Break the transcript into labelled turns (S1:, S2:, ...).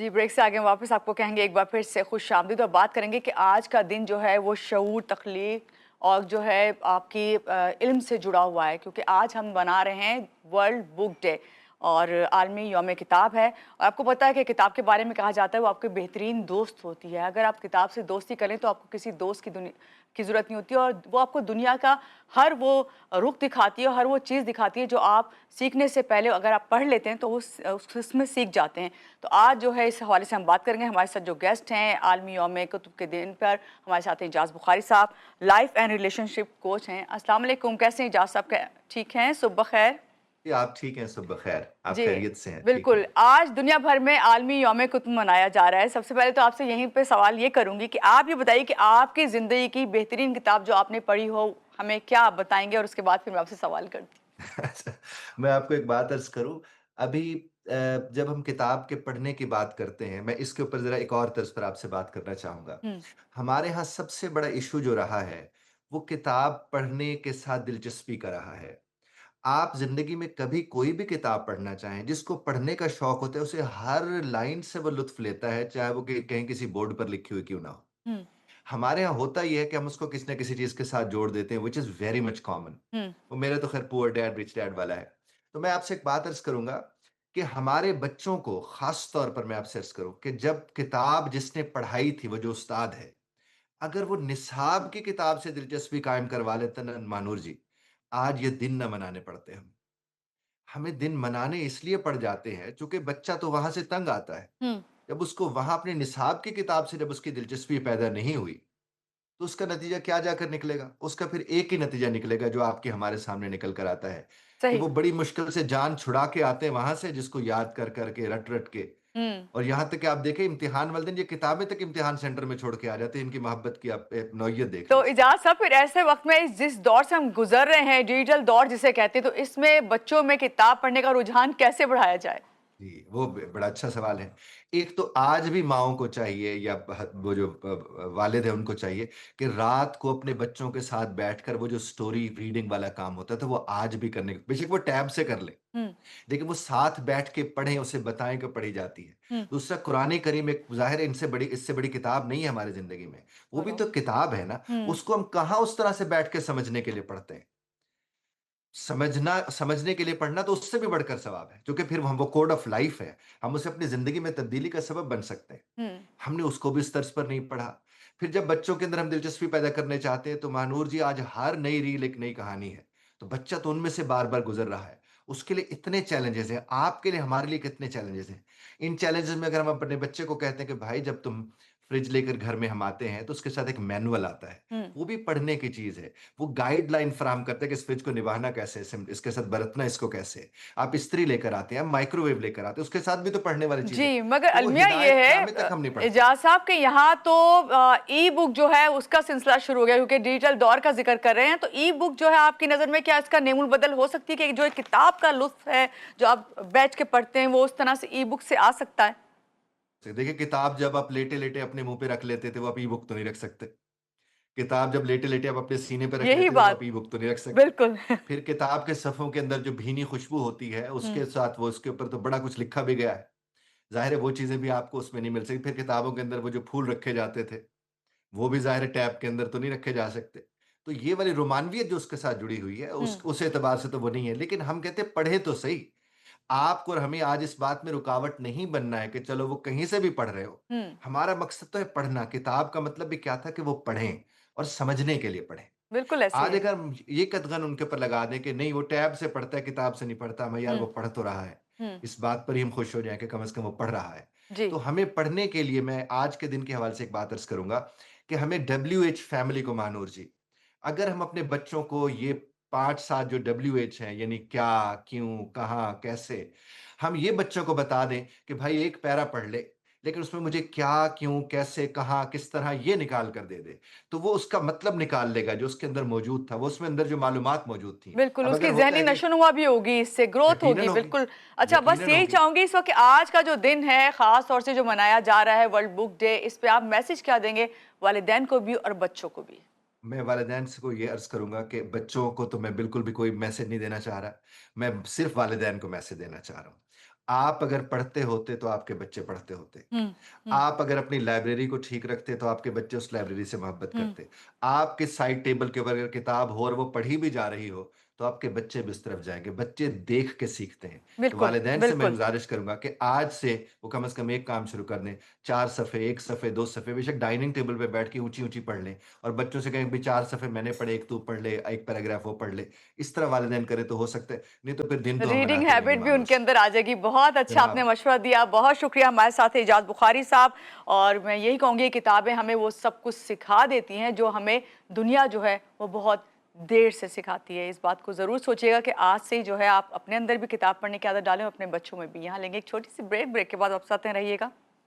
S1: जी, break से आगे हम वापस आपको कहेंगे एक बार फिर से खुशामदीद और बात करेंगे कि आज का दिन जो है वो शऊर, तख्लीक और जो है आपकी इल्म से जुड़ा हुआ है, क्योंकि आज हम मना रहे हैं वर्ल्ड बुक डे और आलमी यौम किताब है। और आपको पता है कि किताब के बारे में कहा जाता है वो आपकी बेहतरीन दोस्त होती है। अगर आप किताब से दोस्ती करें तो आपको किसी दोस्त की ज़रूरत नहीं होती, और वो आपको दुनिया का हर वो रुख दिखाती है, हर वो चीज़ दिखाती है जो आप सीखने से पहले अगर आप पढ़ लेते हैं तो वो उसमें सीख जाते हैं। तो आज जो है इस हवाले से हम बात करेंगे। हमारे साथ जो गेस्ट हैं आलमी यौम कुतुब के दिन पर हमारे साथ हैं इजाज़ बुखारी साहब, लाइफ एंड रिलेशनशिप कोच हैं। अस्सलाम वालेकुम, कैसे हैं इजाज़ साहब? ठीक हैं, सुबह खैर।
S2: जी, आप ठीक हैं, सुबह खैर। आप
S1: जी,
S2: खैरियत से हैं, ठीक
S1: बिल्कुल।
S2: हैं।
S1: आज दुनिया भर में आलमी यौम कुतुब मनाया जा रहा है। सबसे पहले तो आपसे यहीं पे सवाल ये करूँगी कि आप ये बताइए कि आपकी ज़िंदगी की बेहतरीन किताब जो आपने पढ़ी हो, हमें क्या आप बताएँगे? और उसके बाद फिर मैं आपसे सवाल करती
S2: अच्छा, मैं आपको एक बात अर्ज़ करूँ, अभी जब हम किताब के पढ़ने की बात करते हैं, मैं इसके ऊपर ज़रा एक और तर्ज़ पर आपसे बात करना चाहूँगा।
S1: हूँ।
S2: हमारे यहाँ सबसे बड़ा इश्यू जो रहा है, वो किताब पढ़ने के साथ दिलचस्पी का रहा है। आप ज़िंदगी में कभी कोई भी किताब पढ़ना चाहें, जिसको पढ़ने का शौक होता है, उसे हर लाइन से वो लुत्फ़ लेता है, चाहे वो कहीं किसी बोर्ड पर लिखी हुई क्यों ना हो।
S1: हुँ,
S2: हमारे यहाँ होता ये है कि हम उसको किसी न किसी चीज़ के साथ जोड़ देते हैं, which is very much common.
S1: हुँ,
S2: वो मेरा तो खैर पुअर डैड रिच डैड वाला है। तो मैं आपसे एक बात अर्ज़ करूँगा कि हमारे बच्चों को ख़ास तौर पर मैं आपसे अर्ज़ करूँ कि जब किताब जिसने पढ़ाई थी, वो जो उस्ताद है, अगर वो निसाब की किताब से दिलचस्पी कायम करवा लेता ना मानूर जी, आज ये दिन ना मनाने पड़ते हम। हमें दिन मनाने इसलिए पड़ जाते हैं, चूँकि बच्चा तो वहाँ से तंग आता है।
S1: हुँ।
S2: जब उसको वहाँ अपने निसाब की किताब से जब उसकी दिलचस्पी पैदा नहीं हुई, तो उसका नतीजा क्या जाकर निकलेगा? उसका फिर एक ही नतीजा निकलेगा जो आपके हमारे सामने निकल कर आता है, कि
S1: सही।
S2: वो बड़ी मुश्किल से जान छुड़ा के आते हैं वहाँ से जिसको याद कर के, रट-रट के।
S1: हुँ।
S2: और यहाँ तक कि आप देखें इम्तिहान वाले दिन ये किताबें तक इम्तिहान सेंटर में छोड़ के आ जाते हैं, इनकी मोहब्बत की आप एक नौइयत देख
S1: तो
S2: लीजिए।
S1: इजाज़ साहब, फिर ऐसे वक़्त में जिस दौर से हम गुज़र रहे हैं, डिजिटल दौर जिसे कहते हैं, तो इसमें बच्चों में किताब पढ़ने का रुझान कैसे बढ़ाया जाए?
S2: जी, वो ब बड़ा अच्छा सवाल है। एक तो आज भी माँओं को चाहिए या वो जो वालिद हैं उनको चाहिए कि रात को अपने बच्चों के साथ बैठकर वो जो स्टोरी रीडिंग वाला काम होता है, तो वो आज भी करने बेशक वो टैब से कर लें,
S1: हुँ,
S2: लेकिन वो साथ बैठ के पढ़ें, उसे बताएँ कि पढ़ी जाती है।
S1: हुँ।
S2: दूसरा कुरान करीम एक ज़ाहिर है इससे बड़ी किताब नहीं है हमारी ज़िंदगी में। वो भी
S1: बोलो।
S2: तो किताब है ना,
S1: हुँ,
S2: उसको हम कहाँ उस तरह से बैठ के समझने के लिए पढ़ते हैं। समझने के लिए पढ़ना तो उससे भी बढ़कर सवाब है, क्योंकि फिर हम वो कोड ऑफ लाइफ है, हम उसे अपनी ज़िंदगी में तब्दीली का सबब बन सकते हैं।
S1: हुँ।
S2: हमने उसको भी इस तर्ज पर नहीं पढ़ा। फिर जब बच्चों के अंदर हम दिलचस्पी पैदा करने चाहते हैं, तो महानूर जी आज हर नई रील एक नई कहानी है। तो बच्चा तो उनमें से बार-बार गुज़र रहा है। उसके लिए इतने चैलेंजेज़ हैं, आपके लिए, हमारे लिए कितने चैलेंजेज़ हैं। इन चैलेंजेज़ में अगर हम अपने बच्चे को कहते हैं कि भाई जब तुम फ्रिज लेकर घर में हम आते हैं, तो उसके साथ एक मैनुअल आता है।
S1: हुँ।
S2: वो भी पढ़ने की चीज़ है। वो गाइडलाइन फराहम करता है कि इस फ्रिज को निभाना कैसे है, इसके साथ बरतना इसको कैसे है। आप इस्त्री लेकर आते हैं, आप माइक्रोवेव लेकर आते हैं, उसके साथ भी तो पढ़ने वाली चीज़ है।
S1: जी, मगर
S2: तो वो
S1: अलमिया ये
S2: हिदायत
S1: है
S2: नामे तक हम नहीं पढ़ते।
S1: एजाज साहब के यहाँ तो ई बुक जो है उसका सिलसिला शुरू हो गया, क्योंकि डिजिटल दौर का जिक्र कर रहे हैं। तो ई बुक जो है आपकी नज़र में क्या इसका नेमुल बदल हो सकती है कि जो एक किताब का लुत्फ है जो आप बैठ के पढ़ते हैं वो उस तरह से ई बुक से आ सकता है?
S2: देखिए, किताब जब आप लेटे-लेटे अपने मुँह पे रख लेते थे, वो आप ई-बुक तो नहीं रख सकते। किताब जब लेटे-लेटे आप अपने सीने पे रख
S1: यही
S2: लेते थे, वो आप
S1: बात।
S2: ई-बुक तो नहीं रख सकते।
S1: बिल्कुल।
S2: फिर किताब के सफ़ों के अंदर जो भीनी खुशबू होती है,
S1: हुँ,
S2: उसके साथ वो उसके ऊपर तो बड़ा कुछ लिखा भी गया है। ज़ाहिर है वो चीज़ें भी आपको उसमें नहीं मिल सकती। फिर किताबों के अंदर वो जो फूल रखे जाते थे, वो भी ज़ाहिर है टैब के अंदर तो नहीं रखे जा सकते। तो ये वाली रोमानवियत जो उसके साथ जुड़ी हुई है,
S1: हुँ,
S2: उस एतबार से तो वो नहीं है। लेकिन हम कहते हैं पढ़े तो सही। आपको और हमें आज इस बात में रुकावट नहीं बनना है कि चलो वो कहीं से भी पढ़ रहे हो।
S1: हुँ।
S2: हमारा मकसद तो है पढ़ना। किताब का मतलब भी क्या था कि वो पढ़ें और समझने के लिए पढ़ें।
S1: बिल्कुल ऐसे ही
S2: आज
S1: है।
S2: अगर हम ये कदगन उनके ऊपर लगा दें कि नहीं वो टैब से पढ़ता है, किताब से नहीं पढ़ता, मैं यार
S1: हुँ,
S2: वो पढ़ तो रहा है।
S1: हुँ।
S2: इस बात पर ही हम खुश हो जाएँ कि कम से कम वो पढ़ रहा है।
S1: जी,
S2: तो हमें पढ़ने के लिए मैं आज के दिन के हवाले से एक बात अर्ज़ करूँगा कि हमें डब्ल्यूएच फैमिली को महानूर जी, अगर हम अपने बच्चों को ये 5-7 जो डब्ल्यूएच हैं यानी क्या, क्यों, कहाँ, कैसे, हम ये बच्चों को बता दें कि भाई एक पैरा पढ़ ले, लेकिन उसमें मुझे क्या, क्यों, कैसे, कहाँ, किस तरह ये निकाल कर दे दे। तो वो उसका मतलब निकाल लेगा जो उसके अंदर मौजूद था, वो उसमें अंदर जो मालूमात मौजूद थी।
S1: बिल्कुल,
S2: अब
S1: उसकी
S2: अगर होता
S1: ज़हनी
S2: है कि
S1: नशो-नुमा भी होगी, इससे ग्रोथ
S2: यकीनन
S1: होगी,
S2: होगी,
S1: बिल्कुल। अच्छा, बस
S2: यकीनन
S1: यही
S2: होगी।
S1: चाहूँगी इस वक़्त कि आज का जो दिन है, ख़ास तौर से जो मनाया जा रहा है वर्ल्ड बुक डे, इस पे आप मैसेज क्या देंगे वालिदैन को भी और बच्चों को भी?
S2: मैं वालिदैन से को ये अर्ज़ करूँगा कि बच्चों को तो मैं बिल्कुल भी कोई मैसेज नहीं देना चाह रहा। मैं सिर्फ़ वालिदैन को मैसेज देना चाह रहा हूँ। आप अगर पढ़ते होते तो आपके बच्चे पढ़ते होते।
S1: हुँ, हुँ,
S2: आप अगर अपनी लाइब्रेरी को ठीक रखते तो आपके बच्चे उस लाइब्रेरी से मोहब्बत
S1: हुँ।
S2: करते। आपके साइड टेबल के ऊपर अगर किताब हो और वो पढ़ी भी जा रही हो, तो आपके बच्चे भी उस तरफ जाएँगे। बच्चे देख के सीखते हैं। तो
S1: बिल्कुल,
S2: वालिदैन से मैं
S1: बिल्कुल।
S2: गुज़ारिश करूँगा कि आज से वो कम से कम एक काम शुरू कर दें। 4 सफ़े, 1 सफ़े, 2 सफ़े बेशक डाइनिंग टेबल पे बैठ के ऊँची-ऊँची पढ़ लें और बच्चों से कहें भई 4 सफ़े मैंने पढ़े, 1 तू पढ़ ले, 1 पैराग्राफ वो पढ़ ले। इस तरह वालिदैन करें तो हो सकता है, नहीं तो फिर दिन तो हम
S1: रीडिंग
S2: बनाते रहेंगे
S1: हैबिट भी
S2: मानों
S1: उनके
S2: से।
S1: अंदर आ जाएगी। बहुत अच्छा आपने
S2: जनाब,
S1: मशवरा दिया। बहुत शुक्रिया हमारे साथ थे इजाज़ बुखारी साहब और मैं यही कहूँगी किताबें हमें वो सब कुछ सिखा देती हैं जो हमें दुनिया जो है वो बहुत देर से सिखाती है। इस बात को ज़रूर सोचिएगा कि आज से ही जो है आप अपने अंदर भी किताब पढ़ने की आदत डालें और अपने बच्चों में भी। यहाँ लेंगे एक छोटी-सी ब्रेक, ब्रेक के बाद वापस आते हैं, रहिएगा।